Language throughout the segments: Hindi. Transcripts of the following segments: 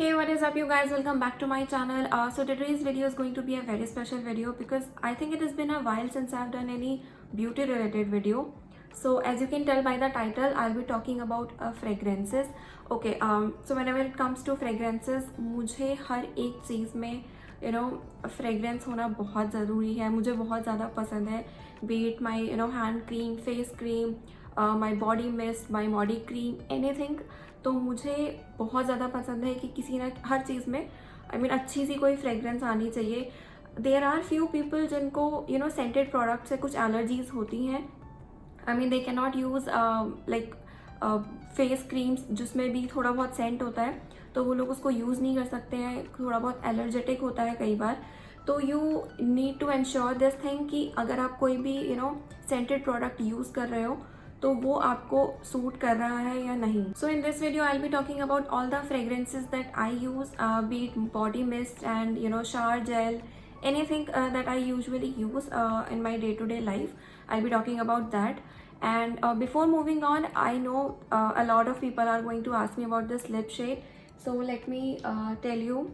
Hey, what is up you guys? Welcome back to my channel. So today's video is going to be a very special video because I think it has been a while since I've done any beauty related video. So as you can tell by the title, I'll be talking about fragrances. Okay, so whenever it comes to fragrances, मुझे हर एक चीज़ में फ्रेगरेंस होना बहुत ज़रूरी है. मुझे बहुत ज़्यादा पसंद है. B it my hand cream, face cream, my body mist, my body cream, anything. तो मुझे बहुत ज़्यादा पसंद है कि किसी ना हर चीज़ में अच्छी सी कोई फ्रेगरेंस आनी चाहिए. देयर आर फ्यू पीपल जिनको सेंटेड प्रोडक्ट से कुछ एलर्जीज होती हैं. They can not use like face creams जिसमें भी थोड़ा बहुत सेंट होता है, तो वो लोग उसको यूज़ नहीं कर सकते हैं. थोड़ा बहुत एलर्जेटिक होता है कई बार. तो you need to ensure this thing कि अगर आप कोई भी सेंटेड प्रोडक्ट यूज़ कर रहे हो तो वो आपको सूट कर रहा है या नहीं. So in this video I will be talking about all the fragrances that I use, be it body mist and shower gel, anything that I usually use in my day-to-day life. I'll be talking about that. And before moving on, I know a lot of people are going to ask me about this lip shade. So let me tell you.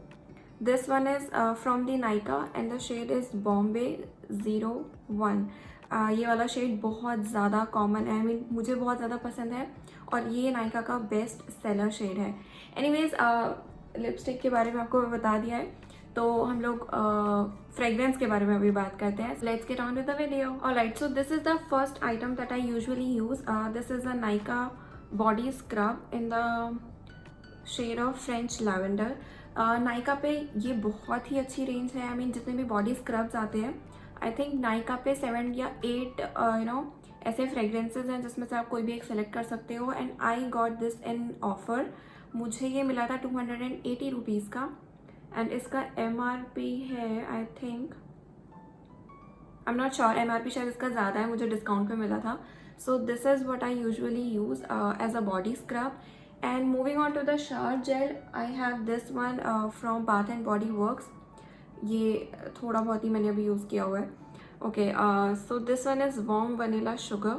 This one is from the Nykaa and the shade is Bombay 01. ये वाला शेड बहुत ज़्यादा कॉमन है. मुझे बहुत ज़्यादा पसंद है और ये नायका का बेस्ट सेलर शेड है. एनीवेज, लिपस्टिक के बारे में आपको बता दिया है, तो हम लोग फ्रेग्रेंस के बारे में अभी बात करते हैं. Let's get on with the video. Alright, so this is the first item that I usually use. This is a Nykaa body scrub in the shade of French lavender. Nykaa पे ये बहुत ही अच्छी रेंज है. जितने भी बॉडी स्क्रब्स आते हैं, आई थिंक नायका पे 7 या 8 ऐसे फ्रेग्रेंसेज हैं जिसमें से आप कोई भी एक सेलेक्ट कर सकते हो. And I got this in offer. मुझे ये मिला था 280 रुपीज़ का. एंड इसका MRP है, I think, I am not sure, MRP शायद इसका ज़्यादा है, मुझे डिस्काउंट पे मिला था. So this is what I usually use as a body scrub. And moving on to the shower gel, I have this one from Bath and Body Works. ये थोड़ा बहुत ही मैंने अभी यूज़ किया हुआ है. Okay, so this one is warm vanilla sugar.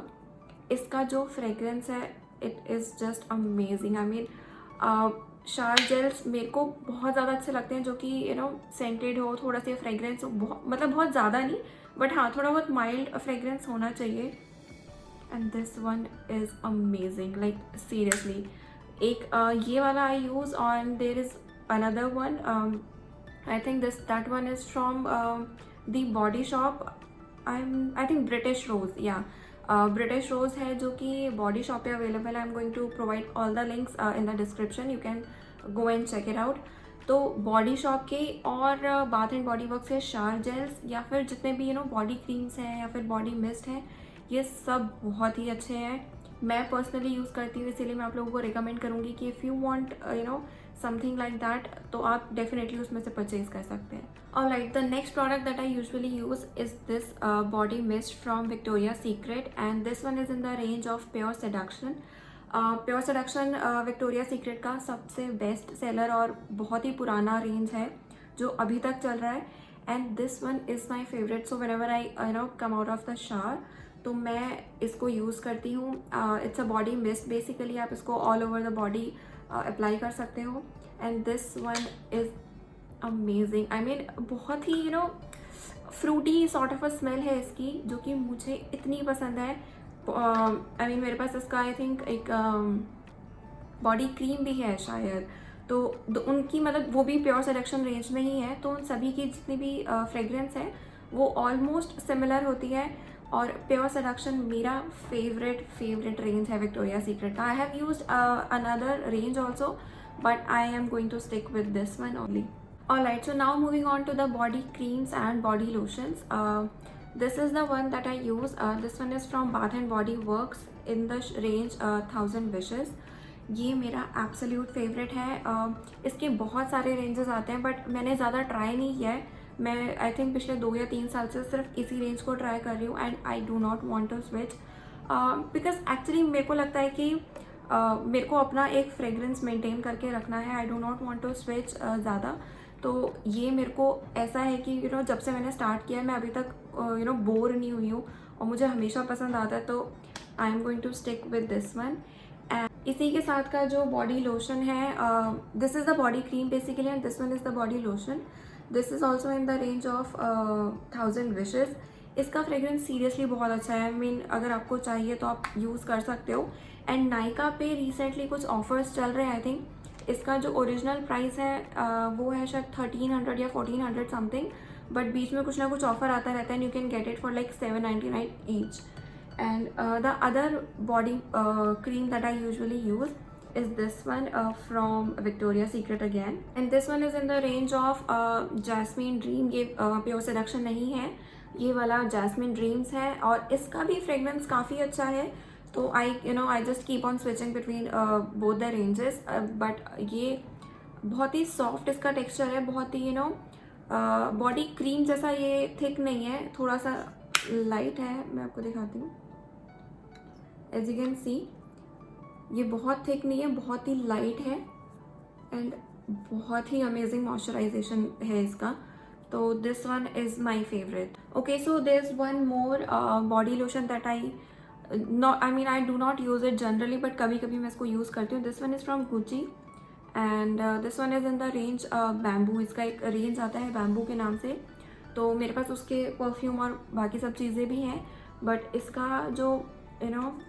इसका जो फ्रेग्रेंस है, it is just amazing. Shower gels मेरे को बहुत ज़्यादा अच्छे लगते हैं जो कि सेंटेड हो, थोड़ा सा फ्रेग्रेंस हो, बहुत ज़्यादा नहीं, बट हाँ थोड़ा बहुत माइल्ड फ्रेग्रेंस होना चाहिए. And this one is amazing, like seriously. एक ये वाला I use on. There is another one. I think that one is from the Body Shop. I think British Rose, yeah. British Rose है जो कि Body Shop पे अवेलेबल है. I'm going to provide all the links in the description. You can go and check it out. तो Body Shop के और Bath and Body Works के शावर जेल्स या फिर जितने भी बॉडी क्रीम्स हैं या फिर बॉडी मिस्ट हैं, ये सब बहुत ही अच्छे हैं. मैं पर्सनली यूज़ करती हूँ, इसीलिए मैं आप लोगों को रिकमेंड करूँगी कि if you want something like that, तो आप डेफिनेटली उसमें से परचेज कर सकते हैं. Alright, the next product that I usually use is this body mist from Victoria secret. And this one is in the range of pure seduction. Pure seduction Victoria Secret का सबसे बेस्ट सेलर और बहुत ही पुराना रेंज है जो अभी तक चल रहा है. And this one is my favourite. So whenever I come out of the shower, तो मैं इसको यूज़ करती हूँ. It's a body mist basically. आप इसको all over the body apply कर सकते हो. And this one is amazing. बहुत ही fruity sort of a smell है इसकी, जो कि मुझे इतनी पसंद है. मेरे पास इसका आई थिंक एक बॉडी क्रीम भी है शायद. तो उनकी वो भी प्योर सेलेक्शन रेंज में ही है. तो उन सभी की जितनी भी फ्रेग्रेंस है वो ऑलमोस्ट सिमिलर होती है. और प्योर सेडक्शन मेरा फेवरेट रेंज है विक्टोरिया सीक्रेट का. I have used another range also, but I am going to stick with this one only. Alright, so now moving on to the body creams and body lotions. This is the one that I use. This one is from Bath and Body Works in the range 1000 wishes. ये मेरा एब्सोल्यूट फेवरेट है. इसके बहुत सारे रेंजेस आते हैं, बट मैंने ज़्यादा ट्राई नहीं किया है. मैं आई थिंक पिछले 2 या 3 साल से सिर्फ इसी रेंज को ट्राई कर रही हूँ. And I do not want to switch because actually मेरे को लगता है कि मेरे को अपना एक फ्रेग्रेंस मेंटेन करके रखना है. I do not want to switch ज़्यादा. तो ये मेरे को ऐसा है कि जब से मैंने स्टार्ट किया मैं अभी तक बोर नहीं हुई हूँ और मुझे हमेशा पसंद आता है. तो I am going to stick with this one. इसी के साथ का जो बॉडी लोशन है, this is the body cream basically and this one is the body lotion. This is also in the range of 1000 wishes. इसका फ्रेग्रेंस सीरियसली बहुत अच्छा है. आई मीन अगर आपको चाहिए तो आप यूज़ कर सकते हो. एंड नायका पे रिसेंटली कुछ ऑफर्स चल रहे हैं. आई थिंक इसका जो ओरिजिनल प्राइस है वो है शायद 1300 या 1400 समथिंग, बट बीच में कुछ ना कुछ ऑफर आता रहता है. You can get it for like 799 each. And the other body cream that I usually use is this one from Victoria's Secret again, and this one is in the range of Jasmine Dream. ये Pure Seduction नहीं है, ये वाला Jasmine Dreams है और इसका भी fragrance काफ़ी अच्छा है. तो I just keep on switching between both the ranges, but ये बहुत ही soft इसका texture है, बहुत ही body cream जैसा ये thick नहीं है, थोड़ा सा लाइट है. मैं आपको दिखाती हूँ. एज यू कैन सी ये बहुत थिक नहीं है, बहुत ही लाइट है एंड बहुत ही अमेजिंग मॉइस्चराइजेशन है इसका. तो this one is my favourite. Okay, so there is one more body lotion that I do not use it generally, but कभी कभी मैं इसको यूज़ करती हूँ. This one is from Gucci and this one is in the range bamboo. इसका एक रेंज आता है बैम्बू के नाम से. तो मेरे पास उसके परफ्यूम और बाकी सब चीज़ें भी हैं, बट इसका जो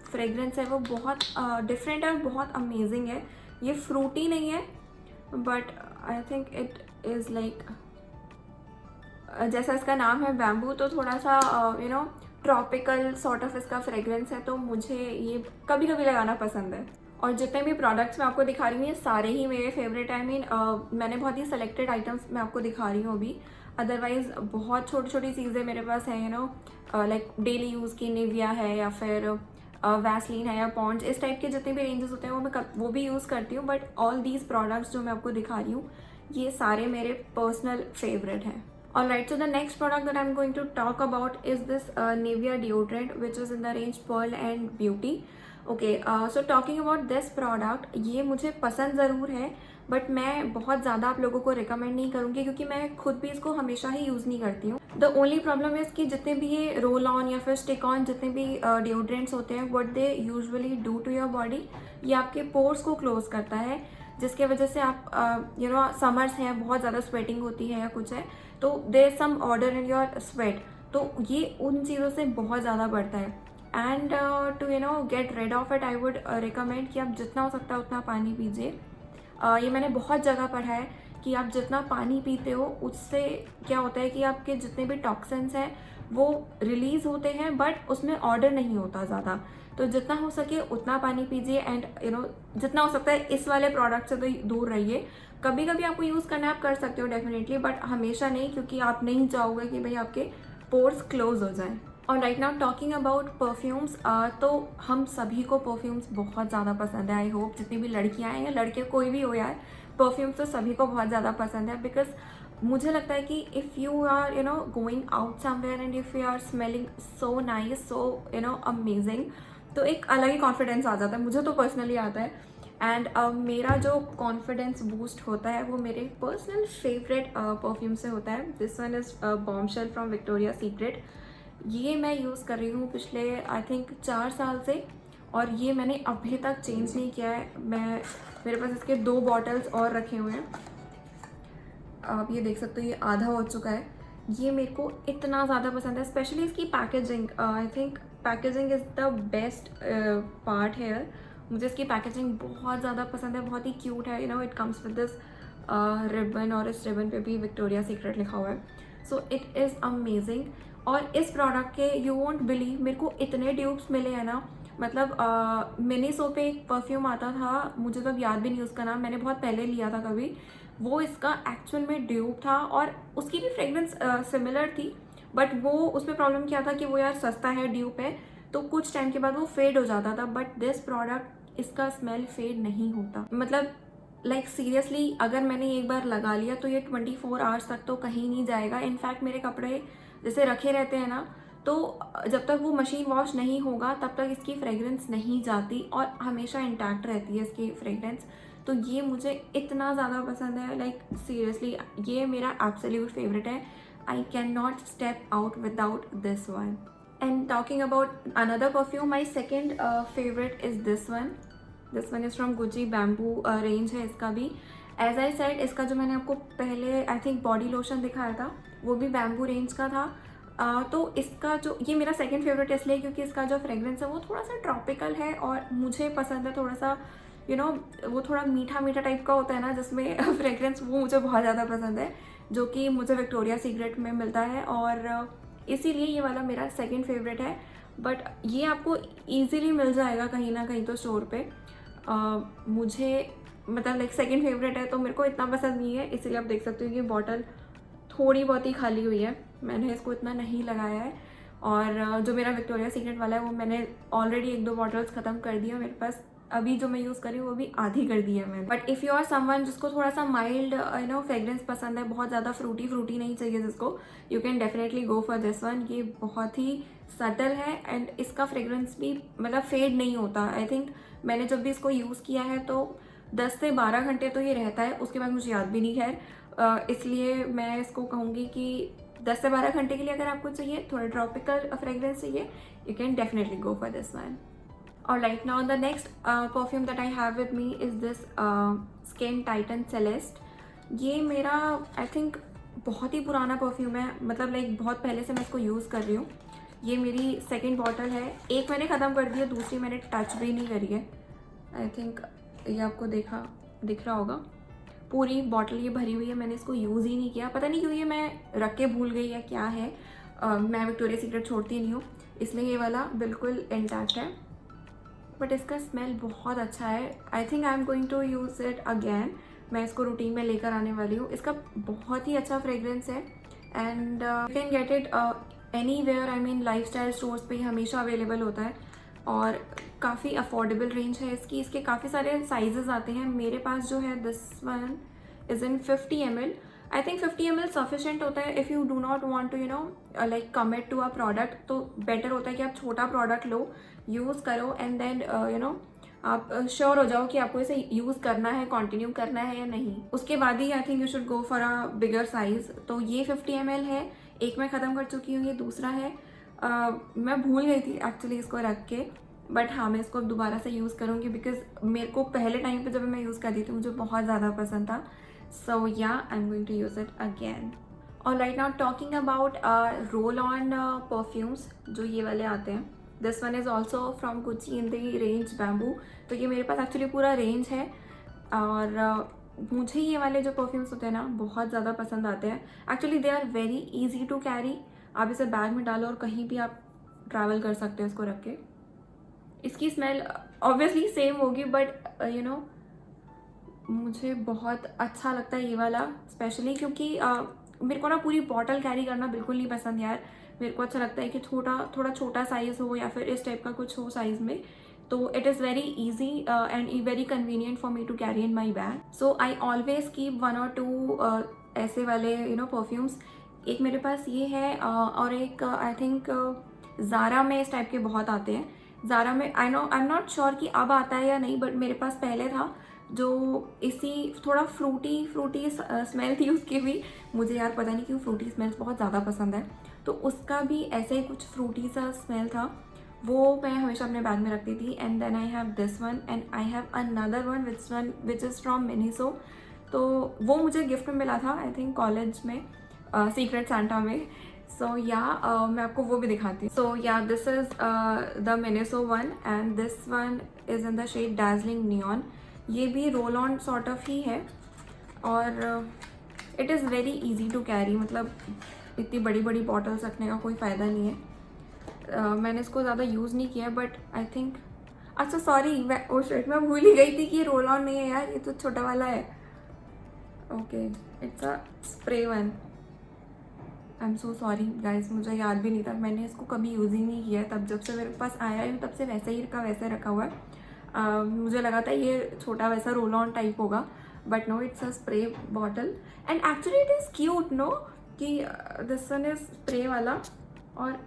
फ्रेग्रेंस है वो बहुत डिफरेंट है और बहुत अमेजिंग है. ये फ्रूटी नहीं है, but I think it is like जैसा इसका नाम है बैम्बू, तो थोड़ा सा ट्रॉपिकल सॉर्ट ऑफ इसका फ्रेग्रेंस है. तो मुझे ये कभी कभी लगाना पसंद है. और जितने भी प्रोडक्ट्स मैं आपको दिखा रही हूँ ये सारे ही मेरे फेवरेट. आई मीन मैंने बहुत ही सेलेक्टेड आइटम्स मैं आपको दिखा रही हूँ अभी. अदरवाइज़ बहुत छोटी छोटी चीज़ें मेरे पास हैं, लाइक डेली यूज़ की निविया है या फिर वैसलीन है या पॉन्ड्स, इस टाइप के जितने भी रेंजेस होते हैं वो भी यूज़ करती हूँ. बट ऑल दीज प्रोडक्ट्स जो मैं आपको दिखा रही हूँ ये सारे मेरे पर्सनल फेवरेट हैं. Alright, so the next product that I'm going to talk about is this Nivea deodorant, which is in the range Pearl and Beauty. Okay, so talking about this product, ये मुझे पसंद ज़रूर है, बट मैं बहुत ज़्यादा आप लोगों को रिकमेंड नहीं करूँगी क्योंकि मैं खुद भी इसको हमेशा ही यूज़ नहीं करती हूँ. द ओनली प्रॉब्लम इज़ कि जितने भी ये रोल ऑन या फिर स्टिक ऑन जितने भी डिओड्रेंट्स होते हैं, what they usually do to your body, ये आपके पोर्स को क्लोज करता है, जिसके वजह से आप समर्स हैं, बहुत ज़्यादा स्वेटिंग होती है या कुछ है, तो there some odour in your sweat. तो ये उन चीज़ों से बहुत ज़्यादा बढ़ता है. And to get rid of it I would recommend कि आप जितना हो सकता है उतना पानी पीजिए. ये मैंने बहुत जगह पढ़ा है कि आप जितना पानी पीते हो उससे क्या होता है कि आपके जितने भी टॉक्सिन्स हैं वो रिलीज़ होते हैं, बट उसमें ऑर्डर नहीं होता ज़्यादा. तो जितना हो सके उतना पानी पीजिए एंड जितना हो सकता है इस वाले प्रोडक्ट से तो दूर रहिए. कभी कभी आपको यूज़ करना आप कर सकते हो डेफिनेटली, बट हमेशा नहीं, क्योंकि आप नहीं चाहोगे कि भाई आपके पोर्स क्लोज हो जाएं. और right now talking about perfumes, तो हम सभी को परफ्यूम्स बहुत ज़्यादा पसंद है. आई होप जितनी भी लड़कियाँ हैं या लड़के कोई भी हो यार, परफ्यूम्स तो सभी को बहुत ज़्यादा पसंद है. बिकॉज मुझे लगता है कि if you are going out somewhere and if you are smelling so nice, so amazing, तो एक अलग ही कॉन्फिडेंस आ जाता है. मुझे तो पर्सनली आता है. एंड मेरा जो कॉन्फिडेंस बूस्ट होता है वो मेरे पर्सनल फेवरेट परफ्यूम से होता है. This one is bombshell from Victoria secret. ये मैं यूज़ कर रही हूँ पिछले आई थिंक 4 साल से, और ये मैंने अभी तक चेंज नहीं किया है. मेरे पास इसके 2 बॉटल्स और रखे हुए हैं. आप ये देख सकते हो ये आधा हो चुका है. ये मेरे को इतना ज़्यादा पसंद है, स्पेशली इसकी packaging. I think packaging is the best part here. मुझे इसकी पैकेजिंग बहुत ज़्यादा पसंद है, बहुत ही क्यूट है. It comes with this ribbon, और इस रिबन पे भी विक्टोरिया सीक्रेट लिखा हुआ है. So it is amazing. और इस प्रोडक्ट के यू वोंट बिलीव मेरे को इतने ट्यूब्स मिले हैं ना. मतलब मिनीसो पे एक परफ्यूम आता था, मुझे तो अब याद भी नहीं उसका नाम, मैंने बहुत पहले लिया था कभी. वो इसका एक्चुअल में ड्यूब था और उसकी भी फ्रेग्रेंस सिमिलर थी, बट वो उसमें प्रॉब्लम क्या था कि वो यार सस्ता है, ड्यूब है, तो कुछ टाइम के बाद वो फेड हो जाता था. बट दिस प्रोडक्ट इसका स्मेल फेड नहीं होता. मतलब लाइक सीरियसली अगर मैंने एक बार लगा लिया तो ये 24 आवर्स तक तो कहीं नहीं जाएगा. इनफैक्ट मेरे कपड़े जैसे रखे रहते हैं ना, तो जब तक वो मशीन वॉश नहीं होगा तब तक इसकी फ्रेग्रेंस नहीं जाती और हमेशा इंटैक्ट रहती है इसकी फ्रेग्रेंस. तो ये मुझे इतना ज़्यादा पसंद है, लाइक सीरियसली ये मेरा एब्सोल्यूट फेवरेट है. I can not step out without this one. And talking about another perfume, my second favorite is this one. This one is from Gucci, bamboo range है इसका भी। एज आई सेड, इसका जो मैंने आपको पहले आई थिंक बॉडी लोशन दिखाया था वो भी बैम्बू रेंज का था। तो इसका जो ये मेरा सेकंड फेवरेट इसलिए क्योंकि इसका जो फ्रेगरेंस है वो थोड़ा सा ट्रॉपिकल है और मुझे पसंद है थोड़ा सा वो थोड़ा मीठा मीठा टाइप का होता है ना जिसमें फ्रेगरेंस, वो मुझे बहुत ज़्यादा पसंद है, जो कि मुझे विक्टोरिया सीक्रेट में मिलता है और इसीलिए ये वाला मेरा सेकंड फेवरेट है। बट ये आपको ईजीली मिल जाएगा कहीं ना कहीं तो स्टोर पे। मुझे मतलब लाइक सेकंड फेवरेट है तो मेरे को इतना पसंद नहीं है, इसीलिए आप देख सकते हो कि बॉटल थोड़ी बहुत ही खाली हुई है, मैंने इसको इतना नहीं लगाया है। और जो मेरा विक्टोरिया सीक्रेट वाला है वो मैंने ऑलरेडी 1-2 बॉटल्स ख़त्म कर दिया, मेरे पास अभी जो मैं यूज़ कर रही हूँ वो भी आधी कर दी है मैंने। But if you are someone जिसको थोड़ा सा माइल्ड फ्रेग्रेंस पसंद है, बहुत ज़्यादा फ्रूटी नहीं चाहिए जिसको, you can definitely go for this one. ये बहुत ही सटल है एंड इसका फ्रेग्रेंस भी मतलब फेड नहीं होता। आई थिंक मैंने जब भी इसको यूज़ किया है तो 10 से 12 घंटे तो ये रहता है, उसके बाद मुझे याद भी नहीं है। इसलिए मैं इसको कहूँगी कि 10 से 12 घंटे के लिए अगर आपको चाहिए थोड़ा ट्रॉपिकल फ्रेग्रेंस चाहिए, you can definitely go for this one. और right now the next perfume that I have with me is this Skinn Titan Celeste. ये मेरा आई थिंक बहुत ही पुराना परफ्यूम है, मतलब लाइक बहुत पहले से मैं इसको यूज़ कर रही हूँ। ये मेरी सेकेंड बॉटल है, एक मैंने ख़त्म कर दी है, दूसरी मैंने टच भी नहीं करी है। आई थिंक ये आपको दिख रहा होगा, पूरी बॉटल ये भरी हुई है, मैंने इसको यूज़ ही नहीं किया, पता नहीं क्यों ये मैं रख के भूल गई या क्या है। मैं विक्टोरिया सीक्रेट छोड़ती नहीं हूँ, इसलिए ये वाला बिल्कुल इंटैक्ट है। बट इसका स्मेल बहुत अच्छा है, I think I am going to use it again. मैं इसको रूटीन में लेकर आने वाली हूँ। इसका बहुत ही अच्छा फ्रेग्रेंस है and you can get it anywhere, I mean lifestyle stores पर हमेशा अवेलेबल होता है और काफ़ी अफोर्डेबल रेंज है इसकी। इसके काफ़ी सारे साइजेस आते हैं, मेरे पास जो है this one is in 50 ml। I think 50 ml sufficient होता है if you do not want to like commit to a product. तो बेटर होता है कि आप छोटा प्रोडक्ट लो, यूज़ करो एंड देन आप श्योर हो जाओ कि आपको इसे यूज़ करना है, कंटिन्यू करना है या नहीं, उसके बाद ही I think you should go for a bigger size. तो ये 50 ml है, एक मैं ख़त्म कर चुकी हूँ, ये दूसरा है। मैं भूल गई थी एक्चुअली इसको रख के, बट हाँ मैं इसको अब दोबारा से यूज़ करूँगी बिकॉज मेरे को पहले टाइम पे जब मैं यूज़ करती थी मुझे बहुत ज़्यादा पसंद था। So yeah I am going to use it again. और right now talking about roll on perfumes जो ये वाले आते हैं, this one is also from Gucci in the range Bamboo. तो ये मेरे पास एक्चुअली पूरा रेंज है और मुझे ये वाले जो परफ्यूम्स होते हैं ना बहुत ज़्यादा पसंद आते हैं। Actually they are very easy to carry, आप इसे बैग में डालो और कहीं भी आप ट्रैवल कर सकते हो इसको रख के। इसकी स्मेल ऑब्वियसली सेम होगी बट मुझे बहुत अच्छा लगता है ये वाला स्पेशली क्योंकि मेरे को ना पूरी बॉटल कैरी करना बिल्कुल नहीं पसंद यार। मेरे को अच्छा लगता है कि थोड़ा छोटा साइज़ हो या फिर इस टाइप का कुछ हो साइज़ में, तो it is very easy and very convenient for me to carry in my bag. So I always keep 1 or 2 ऐसे वाले परफ्यूम्स। एक मेरे पास ये है और एक आई थिंक ज़ारा में इस टाइप के बहुत आते हैं। ज़ारा में आई एम नॉट श्योर कि अब आता है या नहीं, बट मेरे पास पहले था जो इसी थोड़ा फ्रूटी स्मेल थी उसकी भी। मुझे यार पता नहीं क्यों फ्रूटी स्मेल्स बहुत ज़्यादा पसंद है, तो उसका भी ऐसे ही कुछ फ्रूटी सा स्मेल था, वो मैं हमेशा अपने बैग में रखती थी। And then I have this one and I have another one which is from Miniso. तो वो मुझे गिफ्ट में मिला था आई थिंक कॉलेज में, सीक्रेट सांता में। सो या मैं आपको वो भी दिखाती हूँ। So yeah this is the Miniso one and this one is in the shade Darjeeling neon. ये भी रोल ऑन सॉर्ट ऑफ ही है और it is very easy to carry, मतलब इतनी बड़ी बॉटल्स रखने का कोई फ़ायदा नहीं है। मैंने इसको ज़्यादा यूज़ नहीं किया बट आई थिंक, अच्छा सॉरी मैं भूल ही गई थी कि ये रोल ऑन नहीं है यार, ये तो छोटा वाला है। Okay it's a spray one. I am so sorry guys, मुझे याद भी नहीं था, मैंने इसको कभी यूज़ ही नहीं किया। तब जब से मेरे पास आया है तब से वैसे ही का वैसे रखा हुआ है। मुझे लगा था ये छोटा वैसा रोल ऑन टाइप होगा but no, it's a spray bottle and actually it is cute no कि दिस वन इज स्प्रे वाला। और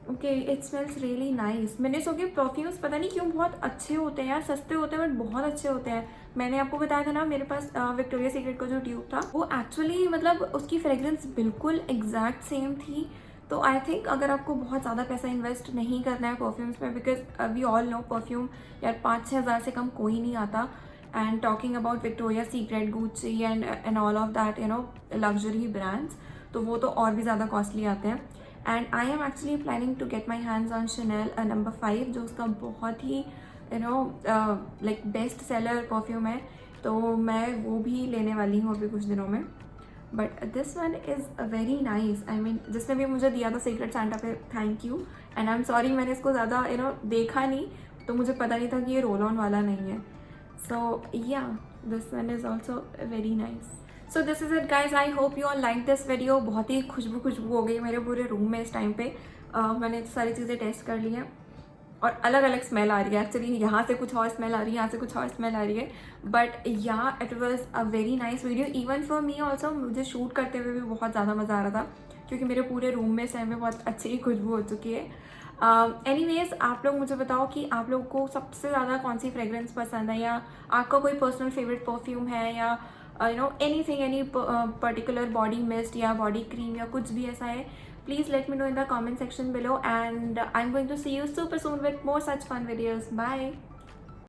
okay it smells really nice. मैंने सोचे परफ्यूम्स पता नहीं क्यों बहुत अच्छे होते हैं यार, सस्ते होते हैं बट बहुत अच्छे होते हैं। मैंने आपको बताया था ना मेरे पास विक्टोरिया सीक्रेट का जो ट्यूब था वो एक्चुअली मतलब उसकी फ्रेग्रेंस बिल्कुल एग्जैक्ट सेम थी। तो आई थिंक अगर आपको बहुत ज़्यादा पैसा इन्वेस्ट नहीं करना है परफ्यूम्स में, because we all know perfume यार 5-6 हज़ार से कम कोई नहीं आता. And talking about Victoria Secret, Gucci and all of that luxury brands, तो वो तो और भी ज़्यादा कॉस्टली आते हैं. And I am actually planning to get my hands on Chanel number 5, जो उसका बहुत ही लाइक बेस्ट सेलर परफ्यूम है. तो मैं वो भी लेने वाली हूँ अभी कुछ दिनों में. But this one is very nice. I mean जिसने भी मुझे दिया था सीक्रेट सेंटा पे, thank you. And I am sorry मैंने इसको ज़्यादा देखा नहीं, तो मुझे पता नहीं था कि ये रोल ऑन वाला नहीं है. सो yeah this one is also very nice. So this is it guys. I hope you all like this video. बहुत ही खुशबू हो गई मेरे पूरे रूम में इस टाइम पे. मैंने सारी चीज़ें टेस्ट कर ली हैं और अलग अलग स्मेल आ रही है. एक्चुअली यहाँ से कुछ और स्मेल आ रही है, यहाँ से कुछ और स्मेल आ रही है. बट या it was a very nice video even for me also. मुझे शूट करते हुए भी बहुत ज़्यादा मज़ा आ रहा था, क्योंकि मेरे पूरे रूम में इस टाइम पे बहुत अच्छी खुशबू हो चुकी है. एनीवेज, आप लोग मुझे बताओ कि आप लोग को सबसे ज़्यादा कौन सी फ्रेग्रेंस पसंद है, या आपका कोई पर्सनल फेवरेट परफ्यूम है, या anything, any particular body mist या बॉडी क्रीम या कुछ भी ऐसा है. Please let me know in the comment section below, and I'm going to see you super soon with more such fun videos. Bye.